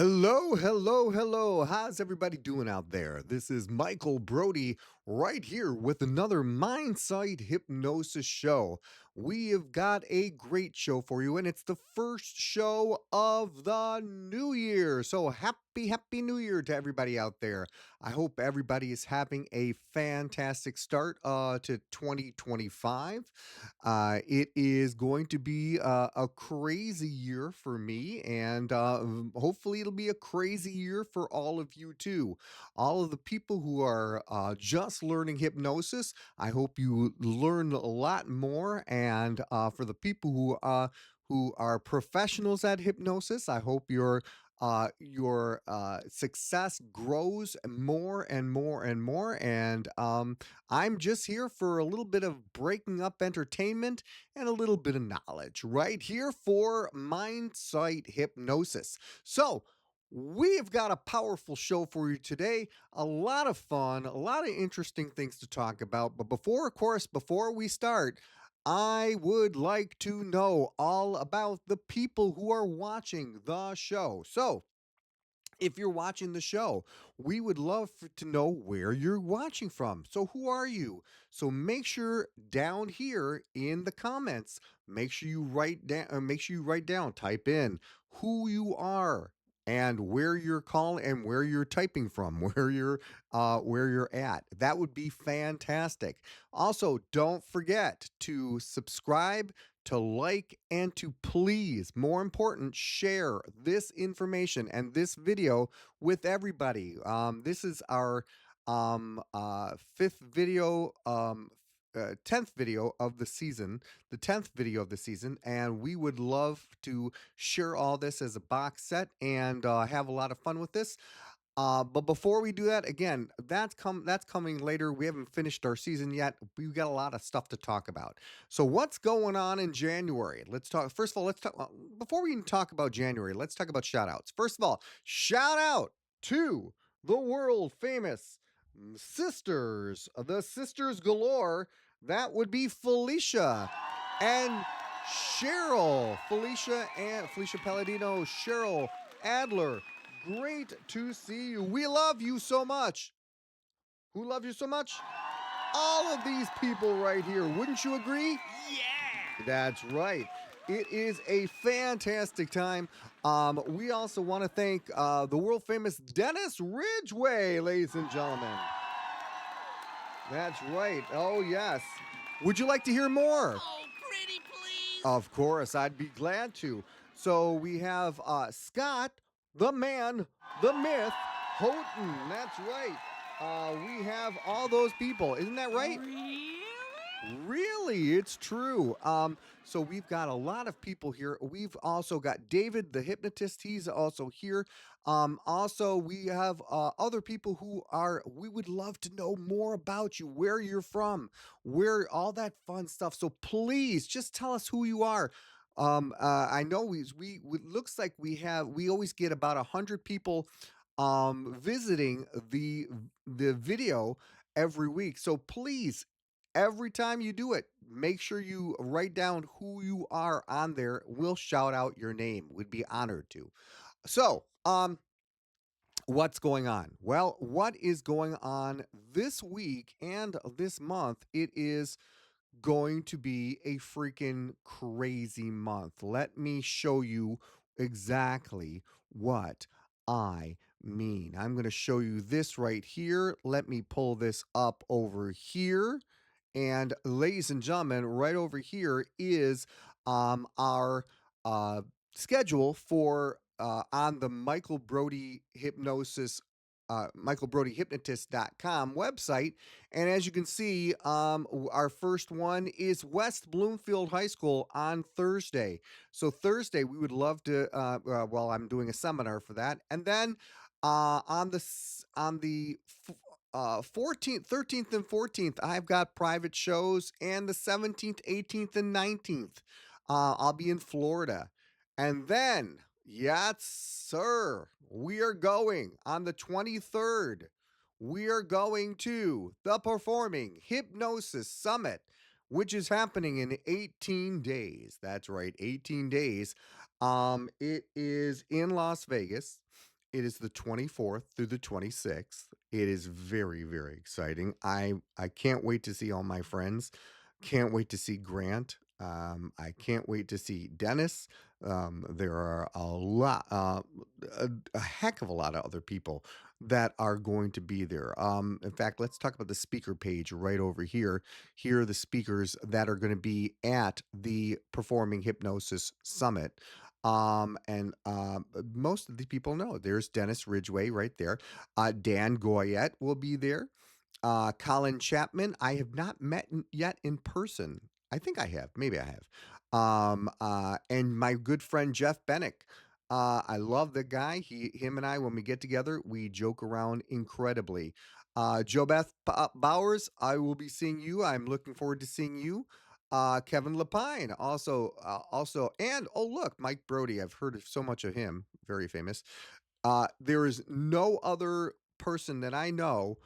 Hello, hello, hello. How's everybody doing out there? This is Michael Brody right here with another Mindsight Hypnosis show. We have got a great show for you, and it's the first show of the new year. So happy New Year to everybody out there. I hope everybody is having a fantastic start to 2025. It is going to be a crazy year for me, and hopefully, it'll be a crazy year for all of you too. All of the people who are just learning hypnosis, I hope you learn a lot more. And for the people who are professionals at hypnosis, I hope your success grows more and more and more. And I'm just here for a little bit of breaking up entertainment and a little bit of knowledge right here for Mindsight Hypnosis. So, we've got a powerful show for you today. A lot of fun, a lot of interesting things to talk about. But before we start, I would like to know all about the people who are watching the show. So, if you're watching the show, we would love to know where you're watching from. So, who are you? So, make sure down here in the comments, make sure you write down, type in who you are and where you're calling and where you're typing from, where you're at. That would be fantastic. Also, don't forget to subscribe, to like, and to please, more important, share this information and this video with everybody. This is our fifth video, 10th video of the season, the 10th video of the season, and we would love to share all this as a box set and have a lot of fun with this. But before we do that, again, that's coming later. We haven't finished our season yet. We've got a lot of stuff to talk about. So what's going on in January? Let's talk. First of all, let's talk before we even talk about January, let's talk about shout outs. First of all, shout out to the world famous sisters, the sisters galore. That would be Felicia and Cheryl. Felicia Palladino, Cheryl Adler. Great to see you. We love you so much. Who love you so much? All of these people right here. Wouldn't you agree? Yeah! That's right. It is a fantastic time. We also want to thank the world famous Dennis Ridgway, ladies and gentlemen. That's right. Oh, yes. Would you like to hear more? Oh, pretty please! Of course, I'd be glad to. So we have Scott, the man, the myth, Houghton. That's right. We have all those people. Isn't that right? Really? Really, it's true. So we've got a lot of people here. We've also got David, the hypnotist. He's also here. Also, we have other people who are. We would love to know more about you, where you're from, where all that fun stuff. So please, just tell us who you are. I know we looks like we always get about 100 people visiting the video every week. So please, every time you do it, make sure you write down who you are on there. We'll shout out your name. We'd be honored to. So, what's going on? Well, what is going on this week and this month? It is going to be a freaking crazy month. Let me show you exactly what I mean. I'm going to show you this right here. Let me pull this up over here. And ladies and gentlemen, right over here is our uh, schedule for on the Michael Brody Hypnosis. MichaelBrodyHypnotist.com website. And as you can see, our first one is West Bloomfield High School on Thursday. So Thursday, we would love to. Well, I'm doing a seminar for that, and then on the 14th, 13th, and 14th, I've got private shows, and the 17th, 18th, and 19th, I'll be in Florida. And then, yes, sir, we are going on the 23rd. We are going to the Performing Hypnosis Summit, which is happening in 18 days. That's right, 18 days. It is in Las Vegas. It is the 24th through the 26th. It is very, very exciting. I can't wait to see all my friends. Can't wait to see Grant. I can't wait to see Dennis. There are a heck of a lot of other people that are going to be there. In fact, let's talk about the speaker page right over here. Here are the speakers that are going to be at the Performing Hypnosis Summit. And most of the people know there's Dennis Ridgway right there. Dan Goyette will be there. Colin Chapman, I have not met yet in person. I think I have. Maybe I have. And my good friend Jeff Bennick. I love the guy. Him and I, when we get together, we joke around incredibly. Joe Beth Bowers, I will be seeing you. I'm looking forward to seeing you. Kevin Lapine, also, and oh look, Mike Brody. I've heard so much of him. Very famous. There is no other person that I know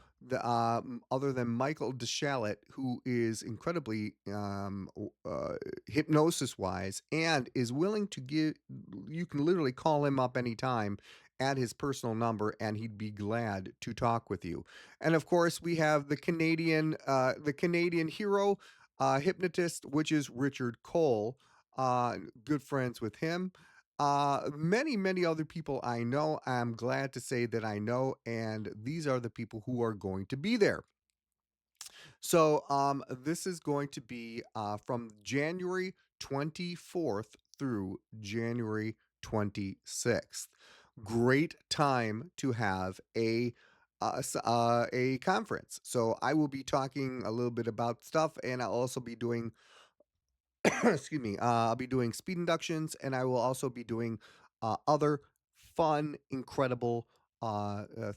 other than Michael DeShalit, who is incredibly hypnosis wise and is willing to give. You can literally call him up anytime at his personal number, and he'd be glad to talk with you. And of course, we have the Canadian hero hypnotist, which is Richard Cole. Good friends with him. Many other people I know. I'm glad to say that I know, and these are the people who are going to be there. So, this is going to be from January 24th through January 26th. Great time to have a conference. So I will be talking a little bit about stuff, and I'll also be doing excuse me, I'll be doing speed inductions, and I will also be doing other fun, incredible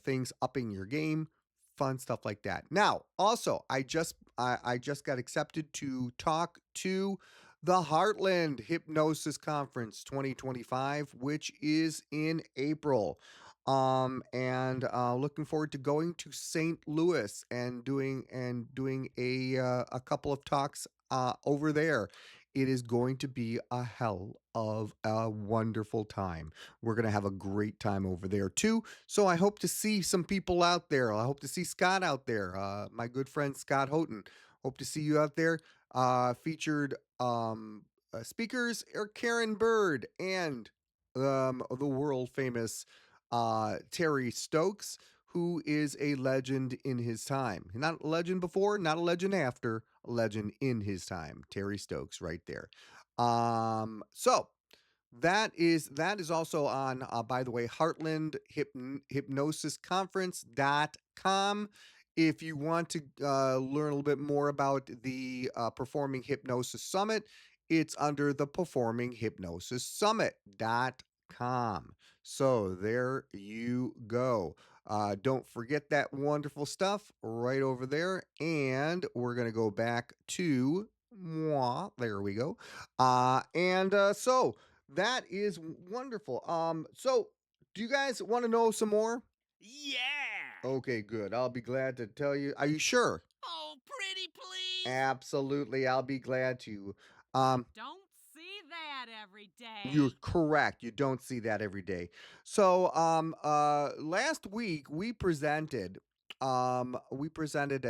things, upping your game, fun stuff like that. Now, also, I just got accepted to talk to the Heartland Hypnosis Conference 2025, which is in April. And looking forward to going to St. Louis and doing a couple of talks over there. It is going to be a hell of a wonderful time. We're going to have a great time over there too. So I hope to see some people out there. I hope to see Scott out there. My good friend Scott Houghton. Hope to see you out there. Featured speakers are Karen Bird and the world famous Terry Stokes, who is a legend in his time. Not a legend before, not a legend after, a legend in his time. Terry Stokes, right there. So that is also on, by the way, Heartland Hypnosis Conference.com. If you want to learn a little bit more about the Performing Hypnosis Summit, it's under the Performing Hypnosis Summit.com. So there you go. Don't forget that wonderful stuff right over there. And we're going to go back to moi. There we go. So that is wonderful. So do you guys want to know some more? Yeah. Okay, good. I'll be glad to tell you. Are you sure? Oh, pretty please. Absolutely. I'll be glad to. Um, Don't see that every day. You're correct. You don't see that every day. So, last week we presented a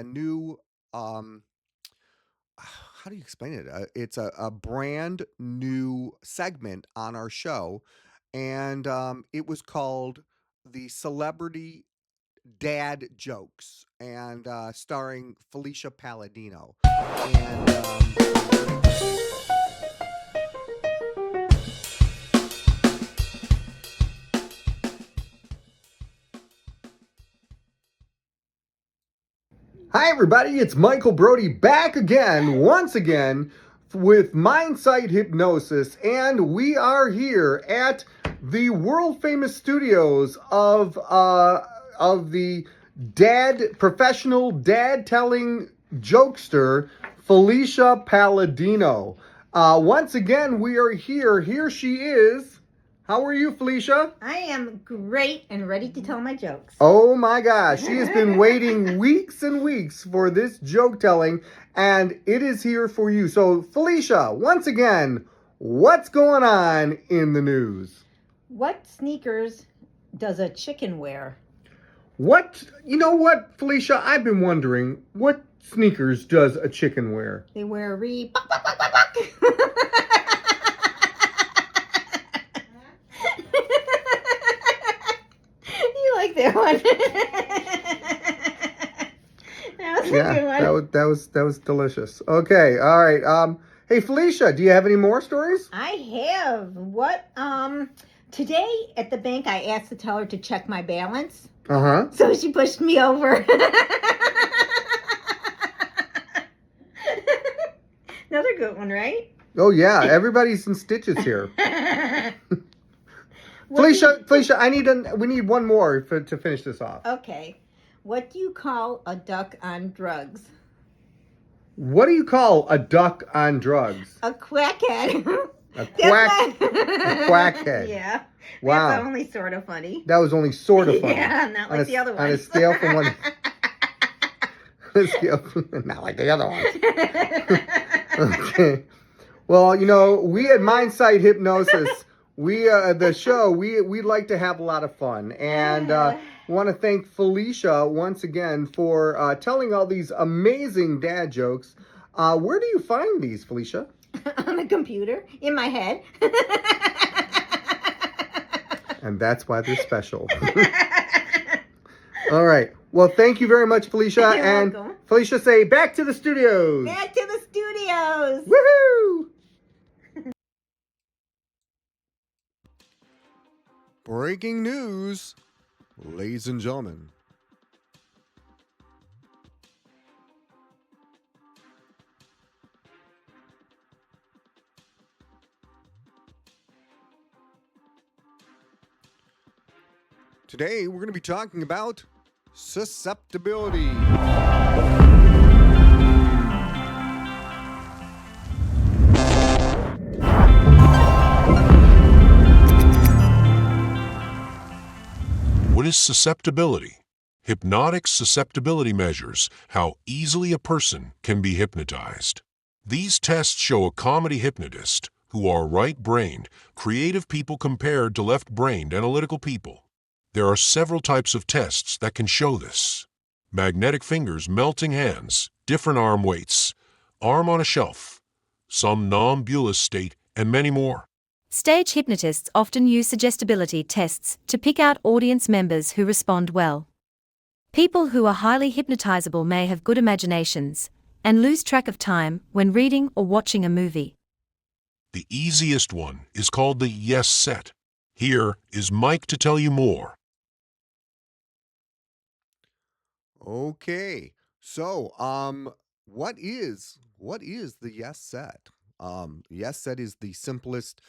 new um how do you explain it? It's a brand new segment on our show, and it was called the Celebrity Dad Jokes, and starring Felicia Palladino. And Hi, everybody. It's Michael Brody back again, once again, with Mindsight Hypnosis, and we are here at the world famous studios of the professional dad telling jokester Felicia Palladino. Once again, we are here. Here she is. How are you, Felicia? I am great and ready to tell my jokes. Oh my gosh, she has been waiting weeks and weeks for this joke telling, and it is here for you. So, Felicia, once again, what's going on in the news? What sneakers does a chicken wear? What? You know what, Felicia? I've been wondering, what sneakers does a chicken wear? They wear a buck, buck, buck, buck, buck. You like that one? That was a Yeah, good one. that was delicious. Okay, all right. Hey Felicia, do you have any more stories? I have. Today at the bank I asked the teller to check my balance. Uh-huh. So she pushed me over. Another good one, right? Oh yeah, everybody's in stitches here. What do you- Felicia, we need one more to finish this off. Okay. What do you call a duck on drugs? What do you call a duck on drugs? A quackhead. A quack. A quackhead. Yeah. Wow. That's only sort of funny. That was only sort of funny. Yeah, not like the other ones. On a scale from one. Not like the other ones. Okay. Well, you know, we at Mindsight Hypnosis, the show, we like to have a lot of fun, and want to thank Felicia once again for telling all these amazing dad jokes. Where do you find these, Felicia? On the computer, in my head. And that's why they're special. All right. Well, thank you very much, Felicia. You're and welcome. Felicia, say back to the studios. Back to the studios. Woohoo! Breaking news, ladies and gentlemen. Today, we're going to be talking about susceptibility. What is susceptibility? Hypnotic susceptibility measures how easily a person can be hypnotized. These tests show a comedy hypnotist, who are right-brained, creative people compared to left-brained analytical people. There are several types of tests that can show this. Magnetic fingers melting hands, different arm weights, arm on a shelf, somnambulous state, and many more. Stage hypnotists often use suggestibility tests to pick out audience members who respond well. People who are highly hypnotizable may have good imaginations and lose track of time when reading or watching a movie. The easiest one is called the yes set. Here is Mike to tell you more. Okay. So, what is the yes set? Yes set is the simplest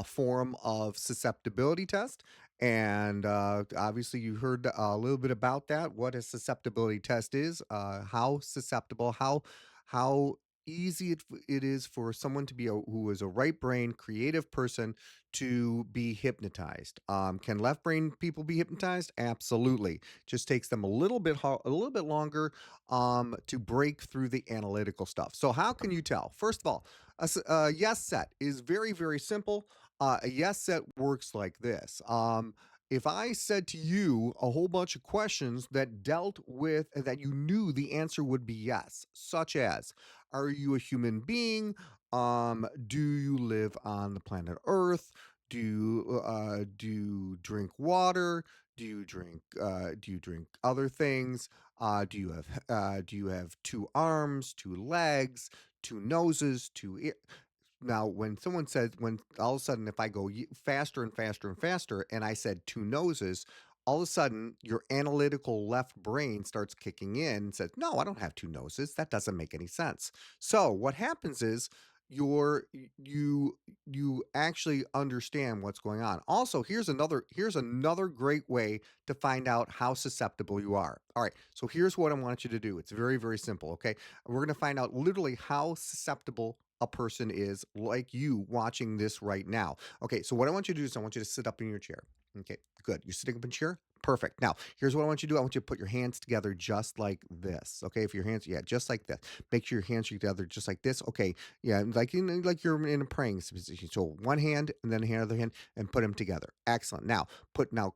form of susceptibility test, and obviously you heard a little bit about that. What a susceptibility test is, how susceptible, how easy it is for someone to be who is a right brain creative person to be hypnotized. Can left brain people be hypnotized? Absolutely. Just takes them a little bit longer to break through the analytical stuff. So how can you tell? First of all, a yes set is very very simple. A yes set works like this. If I said to you a whole bunch of questions that dealt with that you knew the answer would be yes, such as, are you a human being? Do you live on the planet Earth? Do you drink water? Do you drink other things? Do you have two arms, two legs, two noses, two ears? Now, when all of a sudden, if I go faster and faster and faster, and I said two noses, all of a sudden your analytical left brain starts kicking in and says, "No, I don't have two noses. That doesn't make any sense." So what happens is your you actually understand what's going on. Also, here's another great way to find out how susceptible you are. All right, so here's what I want you to do. It's very very simple. Okay, we're going to find out literally how susceptible a person is, like you watching this right now. Okay, so what I want you to do is I want you to sit up in your chair. Okay, good. You're sitting up in your chair. Perfect. Now, here's what I want you to do. I want you to put your hands together just like this. Okay. If your hands, yeah, just like this. Make sure your hands are together just like this. Okay. Yeah. Like you're in a praying position. So one hand and then the other hand and put them together. Excellent. Now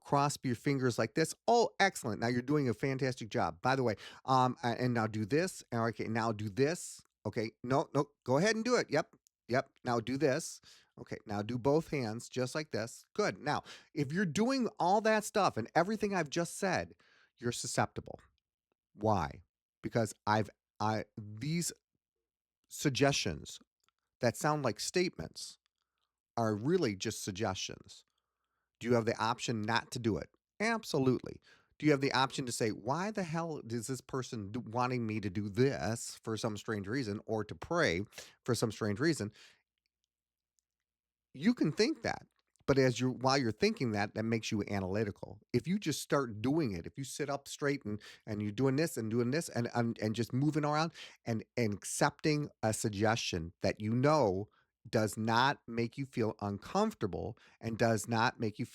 cross your fingers like this. Oh, excellent. Now you're doing a fantastic job. By the way, and now do this. Okay. Now do this. Okay. No, no. Go ahead and do it. Yep. Yep. Now do this. Okay, now do both hands just like this. Good. Now, if you're doing all that stuff and everything I've just said, you're susceptible. Why? Because I these suggestions that sound like statements are really just suggestions. Do you have the option not to do it? Absolutely. Do you have the option to say, why the hell is this person wanting me to do this for some strange reason or to pray for some strange reason? You can think that, but while you're thinking that, that makes you analytical. If you just start doing it, if you sit up straight and you're doing this and just moving around and accepting a suggestion that does not make you feel uncomfortable and does not make you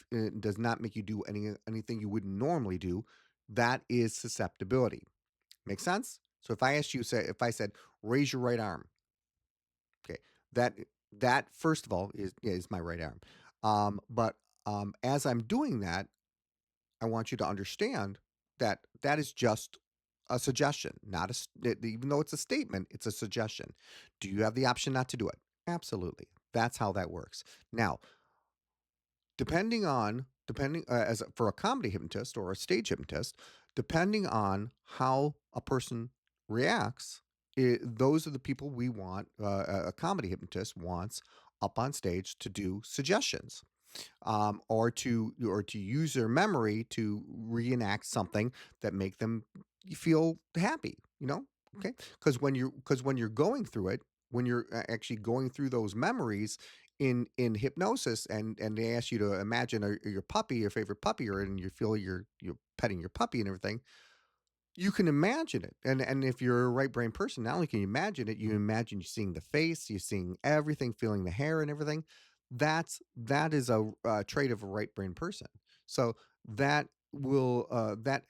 do anything you wouldn't normally do, that is susceptibility. Make sense? So if I said raise your right arm, okay, that that first of all is my right arm. But as I'm doing that, I want you to understand that that is just a suggestion, not even though it's a statement, it's a suggestion. Do you have the option not to do it? Absolutely. That's how that works. Now, depending as for a comedy hypnotist or a stage hypnotist, depending on how a person reacts, those are the people we want. A comedy hypnotist wants up on stage to do suggestions, or to use their memory to reenact something that make them feel happy. Okay, because when you're going through it, when you're actually going through those memories in hypnosis, and they ask you to imagine your puppy, your favorite puppy, and you feel you're petting your puppy and everything, you can imagine it. And if you're a right brain person, not only can you imagine it, you imagine you seeing the face, you seeing everything, feeling the hair and everything. That is a trait of a right brain person. So that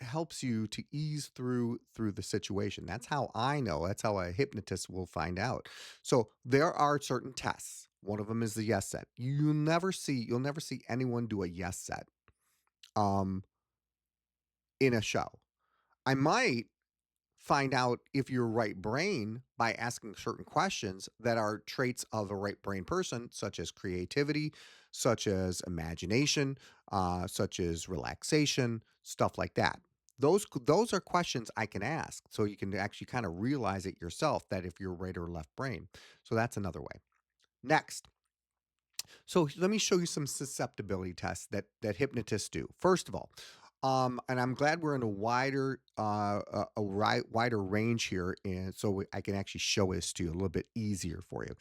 helps you to ease through the situation. That's how I know. That's how a hypnotist will find out. So there are certain tests. One of them is the yes set. You'll never see anyone do a yes set um in a show. I might find out if you're right brain by asking certain questions that are traits of a right brain person, such as creativity, such as imagination, such as relaxation, stuff like that. Those are questions I can ask, so you can actually kind of realize it yourself that if you're right or left brain. So that's another way. Next, so let me show you some susceptibility tests that hypnotists do. First of all, and I'm glad we're in a wider range here, and so I can actually show this to you a little bit easier for you.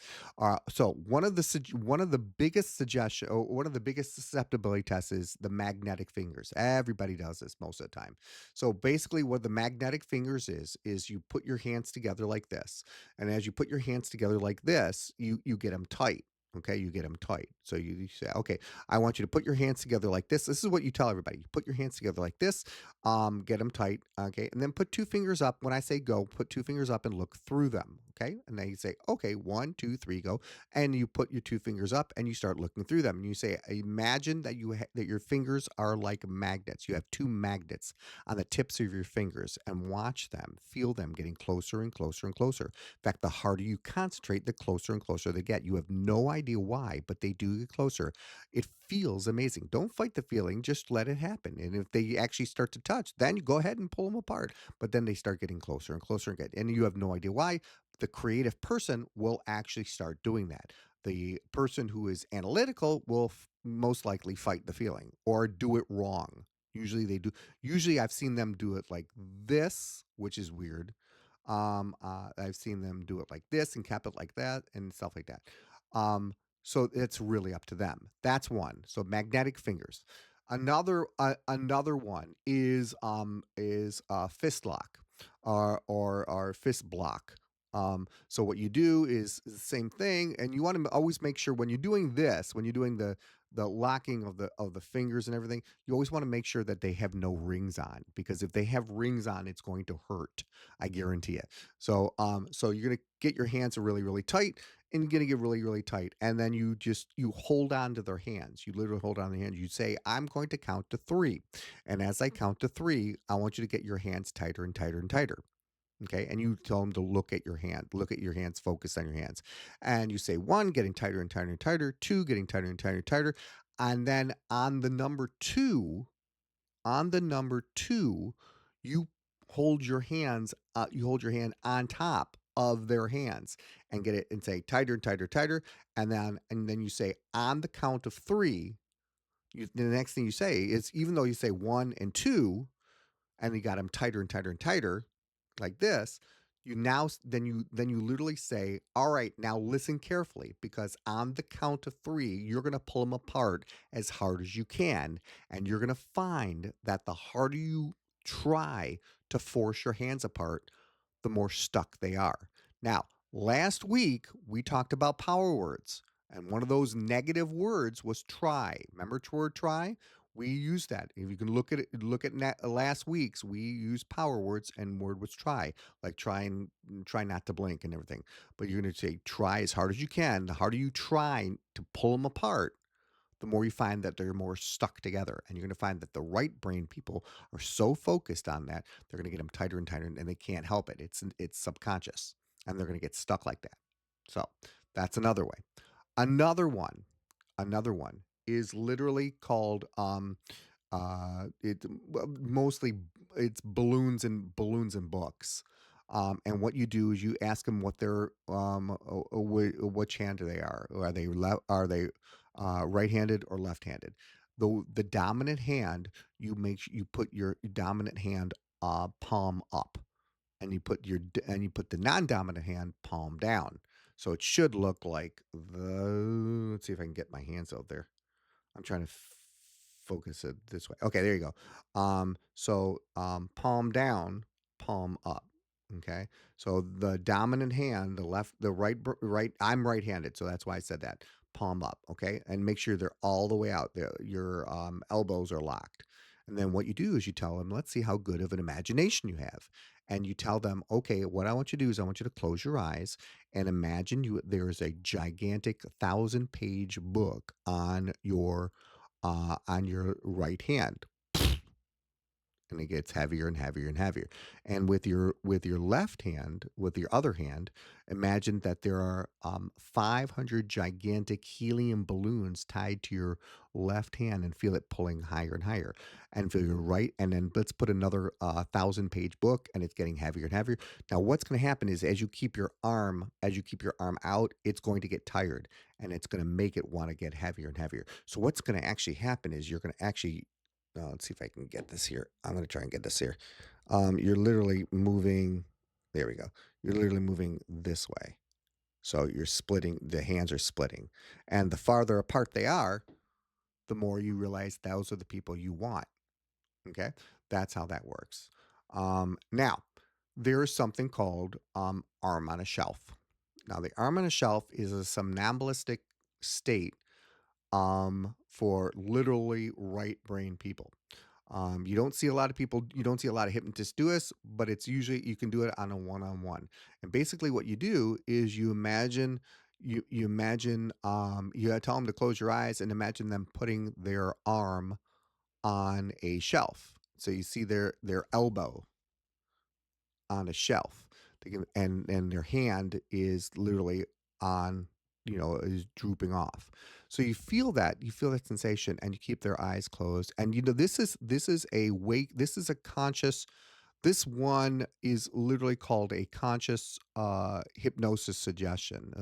So one of the biggest suggestion, or one of the biggest susceptibility tests is the magnetic fingers. Everybody does this most of the time. So basically, what the magnetic fingers is you put your hands together like this, and as you put your hands together like this, you get them tight. Okay, you get them tight. So you say, okay, I want you to put your hands together like this. This is what you tell everybody. You put your hands together like this, get them tight. Okay, and then put two fingers up. When I say go, put two fingers up and look through them. Okay, and then you say, okay, 1, 2, 3, go, and you put your two fingers up and you start looking through them. And you say, imagine that that your fingers are like magnets. You have two magnets on the tips of your fingers, and watch them, feel them getting closer and closer and closer. In fact, the harder you concentrate, the closer and closer they get. You have no idea why, but they do get closer. It feels amazing. Don't fight the feeling, just let it happen. And if they actually start to touch, then you go ahead and pull them apart. But then they start getting closer and closer and you have no idea why. The creative person will actually start doing that. The person who is analytical will most likely fight the feeling or do it wrong. Usually they do. Usually I've seen them do it like this, which is weird. I've seen them do it like this and cap it like that and stuff like that. So it's really up to them. That's one. So magnetic fingers. Another one is fist lock or fist block. So what you do is the same thing, and you want to always make sure when you're doing this, when you're doing the locking of the fingers and everything, you always want to make sure that they have no rings on, because if they have rings on, it's going to hurt. I guarantee it. So you're gonna get your hands really, really tight, and you're gonna get really, really tight, and then you hold on to their hands. You literally hold on to the hands. You say, "I'm going to count to three," and as I count to three, I want you to get your hands tighter and tighter and tighter. Okay. And you tell them to look at your hands, focus on your hands. And you say one, getting tighter and tighter and tighter, two, getting tighter and tighter and tighter. And then on the number two, you you hold your hand on top of their hands and get it and say tighter and tighter, tighter. And then you say on the count of three, the next thing you say is, even though you say one and two, and you got them tighter and tighter and tighter, like this, you now then you literally say, all right, now listen carefully, because on the count of three, you're going to pull them apart as hard as you can, and you're going to find that the harder you try to force your hands apart, the more stuck they are. Now, last week we talked about power words, and one of those negative words was try. Remember the word try? We use that. If you can look at it, last week's, we used power words, and word was try, like try not to blink and everything. But you're going to say try as hard as you can. The harder you try to pull them apart, the more you find that they're more stuck together. And you're going to find that the right brain people are so focused on that, they're going to get them tighter and tighter, and they can't help it. It's subconscious, and they're going to get stuck like that. So that's another way. Another one, another one is literally called it mostly it's balloons and books. And what you do is you ask them what their which hand they are. Are they right-handed or left-handed? The dominant hand, you put your dominant hand palm up, and you put the non-dominant hand palm down. So it should look like the. Let's see if I can get my hands out there. I'm trying to focus it this way. Okay, there you go. Palm down, palm up. Okay, so the dominant hand, the left, the right. I'm right-handed, so that's why I said that. Palm up. Okay, and make sure they're all the way out. Your elbows are locked. And then what you do is you tell them, let's see how good of an imagination you have. And you tell them, okay, what I want you to do is I want you to close your eyes and imagine there is a gigantic 1,000-page book on your right hand, and it gets heavier and heavier and heavier. And with your left hand, with your other hand, imagine that there are 500 gigantic helium balloons tied to your left hand, and feel it pulling higher and higher. And feel your right, and then let's put another 1,000-page book, and it's getting heavier and heavier. Now, what's going to happen is as you keep your arm out, it's going to get tired, and it's going to make it want to get heavier and heavier. So what's going to actually happen is you're going to actually let's see if I can get this here. I'm going to try and get this here. You're literally moving. There we go. You're literally moving this way. So you're splitting. The hands are splitting. And the farther apart they are, the more you realize those are the people you want. Okay? That's how that works. Now, there is something called arm on a shelf. Now, the arm on a shelf is a somnambulistic state for literally right brain people. You don't see a lot of people, you don't see a lot of hypnotists do this, but it's usually you can do it on a one-on-one. And basically what you do is you imagine you tell them to close your eyes and imagine them putting their arm on a shelf. So you see their elbow on a shelf. And their hand is literally on, is drooping off. So you feel that sensation, and you keep their eyes closed. And this is a conscious. This one is literally called a conscious hypnosis suggestion,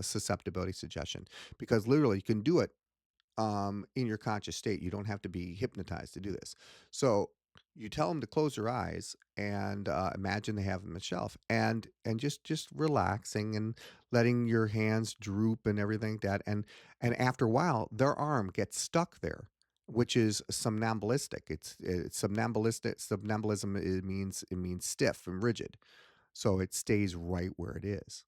susceptibility suggestion, because literally you can do it in your conscious state. You don't have to be hypnotized to do this. So you tell them to close their eyes and imagine they have them on the shelf, and just relaxing and letting your hands droop and everything like that. And after a while, their arm gets stuck there, which is somnambulistic. It's somnambulistic. Somnambulism, it means stiff and rigid. So it stays right where it is.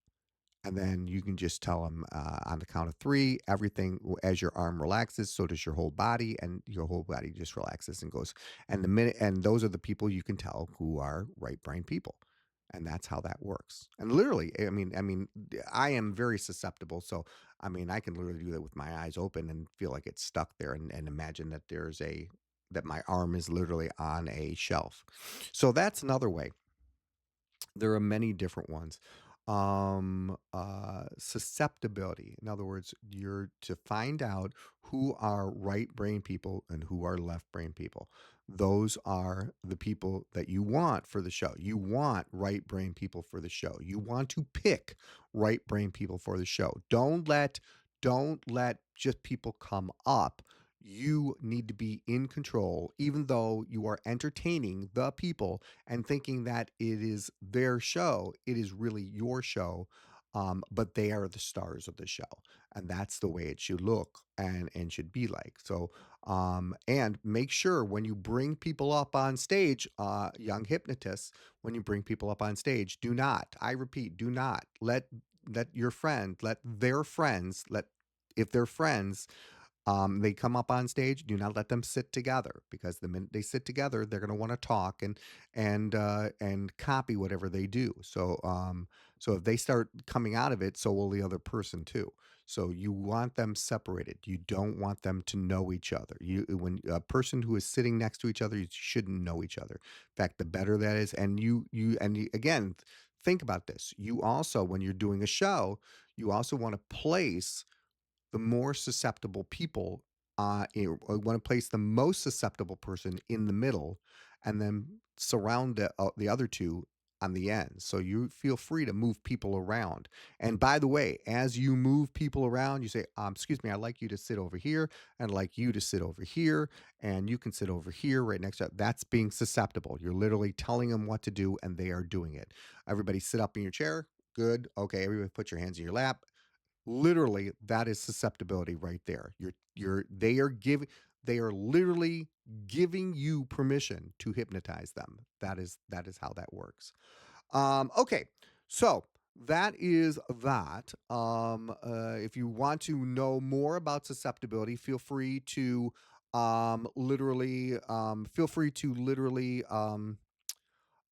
And then you can just tell them on the count of three, everything as your arm relaxes, so does your whole body, and your whole body just relaxes and goes. And the minute, and those are the people you can tell who are right brain people, and that's how that works. And literally, I am very susceptible, so I mean, I can literally do that with my eyes open and feel like it's stuck there, and imagine that that my arm is literally on a shelf. So that's another way. There are many different ones. Susceptibility. In other words, you're to find out who are right brain people and who are left brain people. Those are the people that you want for the show. You want right brain people for the show. You want to pick right brain people for the show. Don't let just people come up. You need to be in control, even though you are entertaining the people and thinking that it is their show. It is really your show, but they are the stars of the show, and that's the way it should look and should be like. So, and make sure when you bring people up on stage, young hypnotists, when you bring people up on stage, do not. I repeat, do not let your friend, let their friends, let if they're friends, they come up on stage. Do not let them sit together, because the minute they sit together, they're going to want to talk and copy whatever they do. So if they start coming out of it, so will the other person too. So you want them separated. You don't want them to know each other. When a person who is sitting next to each other, you shouldn't know each other. In fact, the better that is. And again, think about this. You also, when you're doing a show, you also want to place the more susceptible people, want to place the most susceptible person in the middle, and then surround the other two on the end. So you feel free to move people around. And by the way, as you move people around, you say, excuse me, I'd like you to sit over here, and I'd like you to sit over here, and you can sit over here right next to it. That's being susceptible. You're literally telling them what to do, and they are doing it. Everybody sit up in your chair. Good. Okay, everybody put your hands in your lap. Literally, that is susceptibility right there. They are literally giving you permission to hypnotize them. That is how that works. Okay, so that is that. If you want to know more about susceptibility, feel free to literally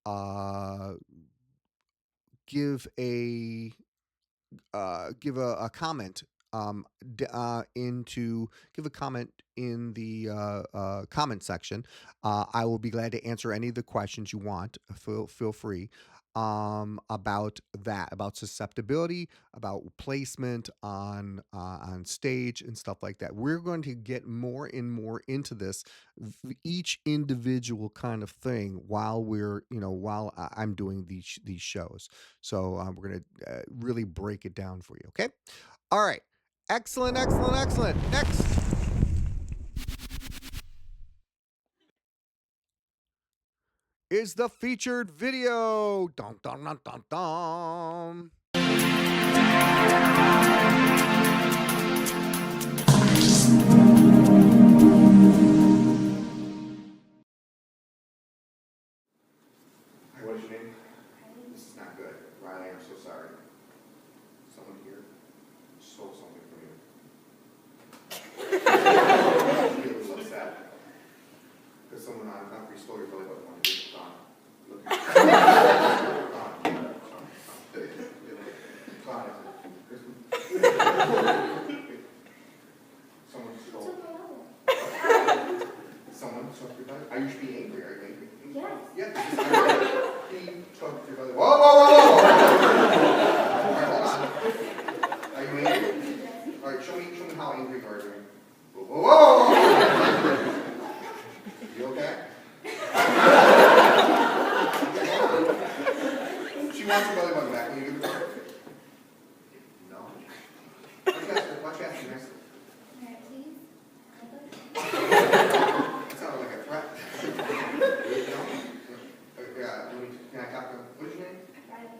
uh, give a give a comment, into give a comment in the comment section. I will be glad to answer any of the questions you want. Feel free, about susceptibility, about placement on stage and stuff like that. We're going to get more and more into this, each individual kind of thing, while I'm doing these shows. So we're going to really break it down for you. Okay. All right. Excellent, excellent, excellent. Next is the featured video. Dun, dun, dun, dun, dun. Hi, what's your name? This is not good. Riley, I'm so sorry. Someone here stole something from you. I'm a little upset. Because someone on Humphrey stole your belly button when you were gone. Look at Someone stole. Someone took your belly. Are you being angry? Are you angry? Yes. Yeah. He took your belly. Whoa, whoa, whoa, whoa! All right, hold on. Are you angry? All right, show me how angry you are. Whoa, whoa, whoa! You okay? She wants her belly button back. Will you give it to her? No. Why don't you ask her nicely? That sounded like a threat. No? Can I talk to what's your name?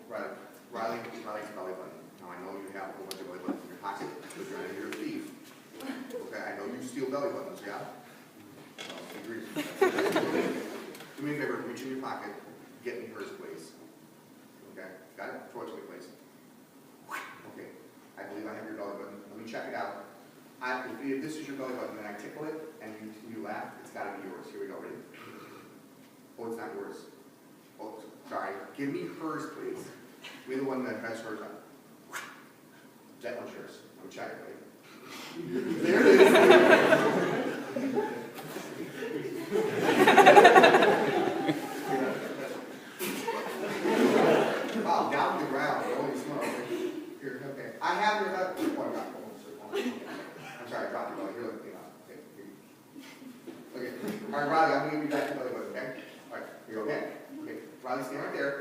Riley. Riley's belly button. Now I know you have a whole bunch of belly buttons in your pocket because you're a thief. Okay, I know you steal belly buttons, yeah? Agreed. Do me a favor, reach in your pocket, get me hers, please. Okay, got it? Throw it to me, please. if this is your belly button, and I tickle it, and you laugh, it's got to be yours. Here we go. Ready? Oh, it's not yours. Oh, sorry. Give me hers, please. Be the one that has hers on. That one's yours. I'm checking, right? There it is. Wow, down to the ground. Holy smokes. Here, okay. I have your I'm sorry, I dropped your belly. Here, look, okay. Okay. All right, Riley, I'm going to give you back your belly button, okay? All right, you okay? Okay. Riley, stand right there.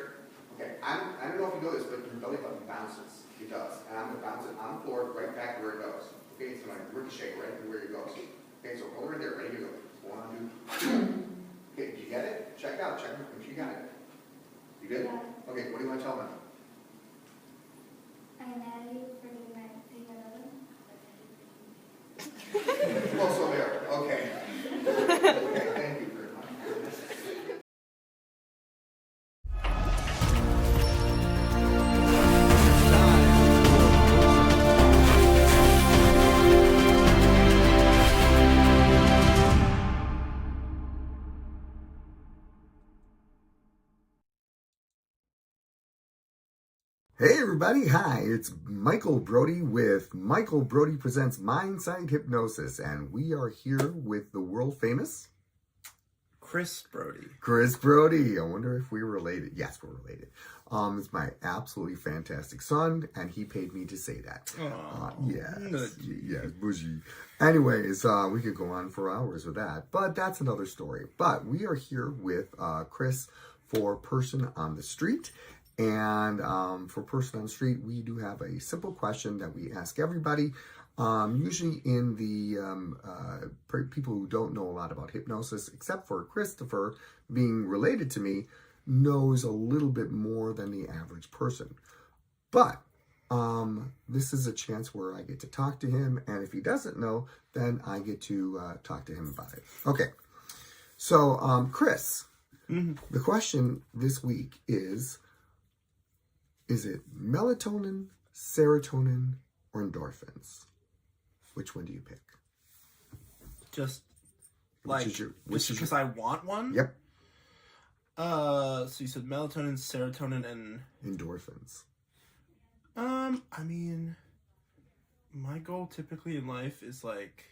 Okay. I don't know if you know this, but your belly button bounces. It does. And I'm going to bounce it on the floor right back where it goes. Okay, so I'm going to ricochet right where it goes. Okay, so hold it right there. Ready to go. 1, 2. Okay, did you get it? Check out. Check if you got it. You good? Yeah. Okay, what do you want to tell them? I'm mad at you for being my peanut butter. Oh, so there. Okay. Okay, thank you very much. Hey everybody, hi, it's Michael Brody with Michael Brody Presents Mindsight Hypnosis, and we are here with the world famous Chris Brody. Chris Brody. I wonder if we're related. Yes, we're related. It's my absolutely fantastic son, and he paid me to say that. Yes, bougie. Anyways, we could go on for hours with that, but that's another story. But we are here with Chris for Person on the Street. And for Person on the Street, we do have a simple question that we ask everybody. Usually in the people who don't know a lot about hypnosis, except for Christopher being related to me, knows a little bit more than the average person. But this is a chance where I get to talk to him, and if he doesn't know, then I get to talk to him about it. Okay, so Chris, the question this week is it melatonin, serotonin, or endorphins? Which one do you pick? Just Which is because I want one? Yep. So you said melatonin, serotonin, and Endorphins. I mean, my goal typically in life is like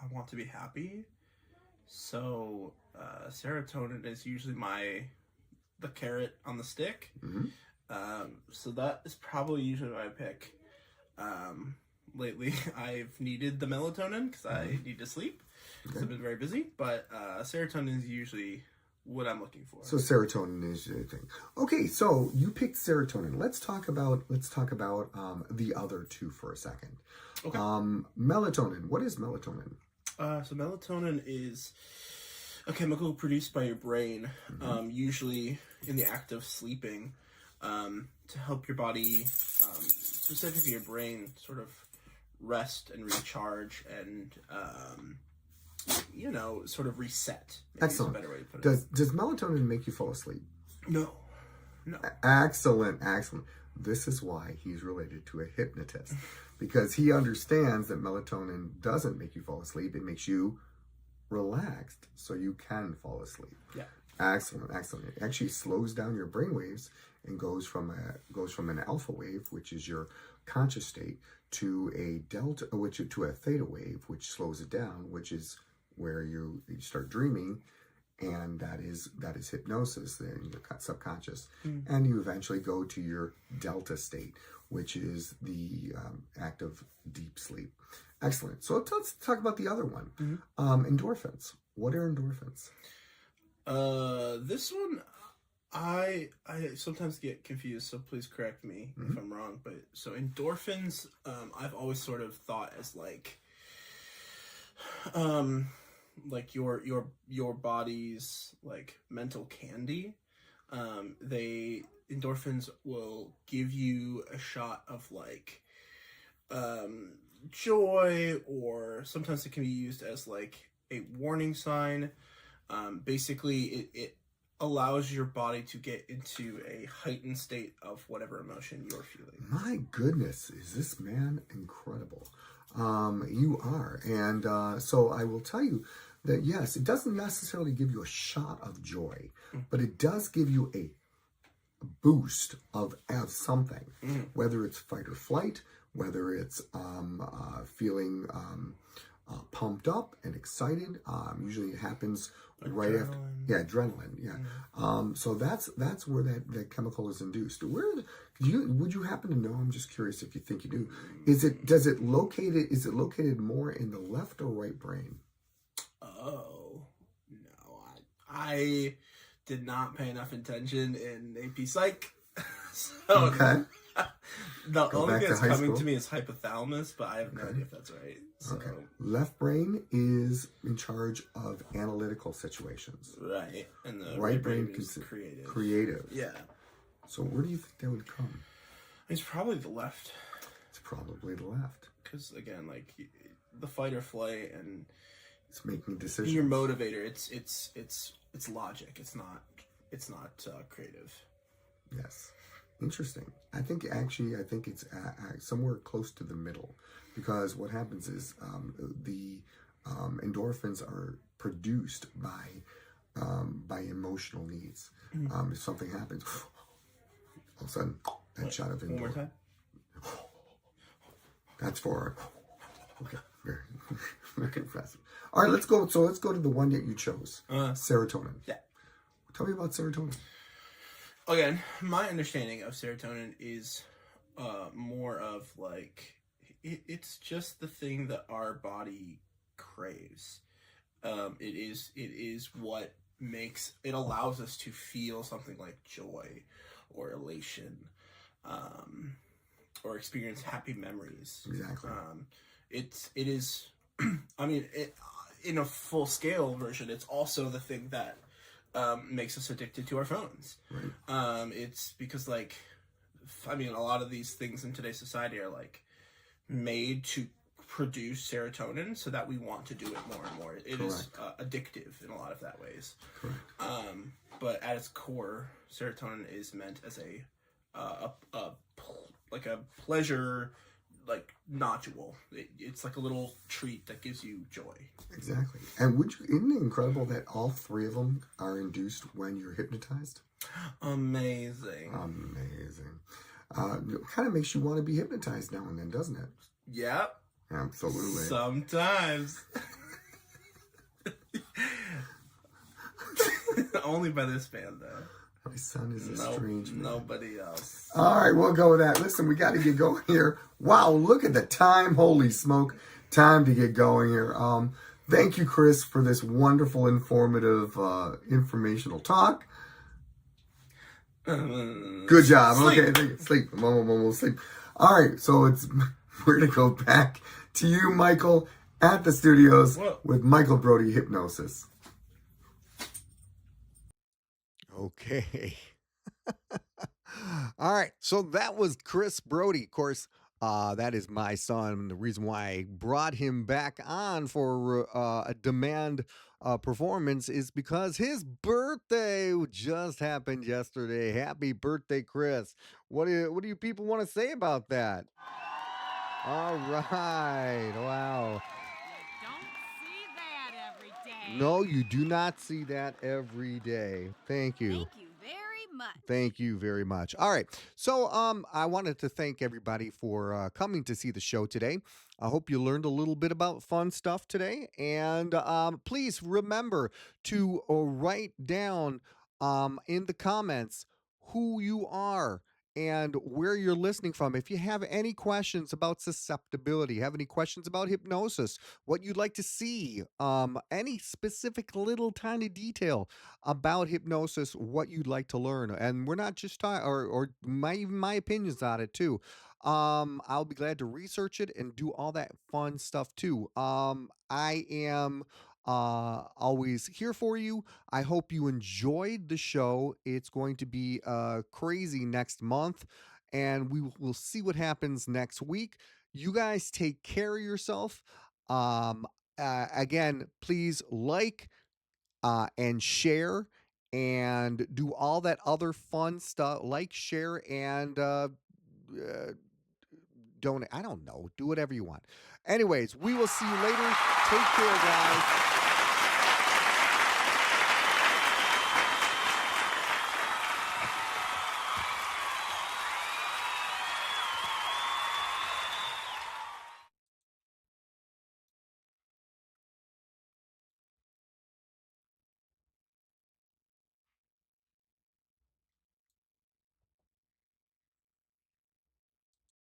I want to be happy. So serotonin is usually the carrot on the stick. Mm-hmm. So that is probably usually my pick. Lately, I've needed the melatonin because I need to sleep because I've been very busy. But serotonin is usually what I'm looking for. So serotonin is your thing. Okay, so you picked serotonin. Let's talk about the other two for a second. Okay. Melatonin. What is melatonin? So melatonin is a chemical produced by your brain, usually in the act of sleeping, to help your body, specifically your brain, sort of rest and recharge and, sort of reset. Maybe Excellent. is a better way to put it. Does melatonin make you fall asleep? No. Excellent. This is why he's related to a hypnotist, because he understands that melatonin doesn't make you fall asleep. It makes you relaxed so you can fall asleep. Yeah. Excellent. It actually slows down your brain waves and goes from an alpha wave, which is your conscious state, to a theta wave, which slows it down, which is where you start dreaming, and that is hypnosis in your subconscious, and you eventually go to your delta state, which is the act of deep sleep. Excellent. So let's talk about the other one. Endorphins. What are endorphins? This one, I sometimes get confused, so please correct me if I'm wrong. But so endorphins, I've always sort of thought as like your body's like mental candy. Endorphins will give you a shot of like joy, or sometimes it can be used as like a warning sign. Basically, it allows your body to get into a heightened state of whatever emotion you're feeling. My goodness, is this man incredible? You are. And so I will tell you that yes, it doesn't necessarily give you a shot of joy, but it does give you a boost of something, whether it's fight or flight, whether it's feeling pumped up and excited. Usually it happens right after, yeah, adrenaline, yeah. So that's where that chemical is induced. Would you happen to know? I'm just curious if you think you do. Is it located more in the left or right brain? Oh no, I did not pay enough attention in AP Psych. So Okay. the Go only back thing to that's high coming school. to me is hypothalamus, but I have no Okay. idea if that's right. So Okay. Left brain is in charge of analytical situations. right, and the Right brain is is creative. creative. Yeah, So where do you think that would come? it's probably the left, It's probably the left. because again, like the fight or flight and It's making decisions. your motivator. It's logic. It's not creative. Yes. Interesting. I think it's somewhere close to the middle, because what happens is the endorphins are produced by emotional needs. If something happens, all of a sudden that shot of One more endorphin. time. That's for okay, very, very impressive. All right, let's go. So let's go to the one that you chose, serotonin. Yeah. Tell me about serotonin. Again, my understanding of serotonin is more of like it's just the thing that our body craves. It is what allows us to feel something like joy or elation, or experience happy memories. Exactly. It is. I mean, in a full scale version, it's also the thing that makes us addicted to our phones. Right. It's because I mean, a lot of these things in today's society are like made to produce serotonin so that we want to do it more and more. It is addictive in a lot of that ways. Correct. But at its core, serotonin is meant as like a pleasure, like nodule. It's like a little treat that gives you joy. Exactly. And isn't it incredible that all three of them are induced when you're hypnotized? Amazing. Amazing. It kind of makes you want to be hypnotized now and then, doesn't it? Yep. Absolutely. Sometimes. Only by this band, though. My son is a strange man. Nobody else. All right, we'll go with that. Listen, we got to get going here. Wow, look at the time. Holy smoke. Time to get going here. Thank you, Chris, for this wonderful, informative, informational talk. Good job. Sleep. Okay, thank you. Sleep. We'll sleep. All right, so we're going to go back to you, Michael, at the studios with Michael Brody Hypnosis. Okay. All right. So that was Chris Brody. Of course, that is my son. The reason why I brought him back on for a demand performance is because his birthday just happened yesterday. Happy birthday, Chris. What do you people want to say about that? All right. Wow. Don't see that every day. No, you do not see that every day. Thank you. Thank you very much. Thank you very much. All right. So I wanted to thank everybody for coming to see the show today. I hope you learned a little bit about fun stuff today. And please remember to write down in the comments who you are and where you're listening from. If you have any questions about susceptibility, have any questions about hypnosis, what you'd like to see, any specific little tiny detail about hypnosis, what you'd like to learn. And we're not just talking, or my opinions on it too. I'll be glad to research it and do all that fun stuff too. I am always here for you. I hope you enjoyed the show. It's going to be crazy next month, and we will see what happens next week. You guys take care of yourself. Again, please and share and do all that other fun stuff. Like, share, and donate. I don't know. Do whatever you want. Anyways, we will see you later. Take care, guys.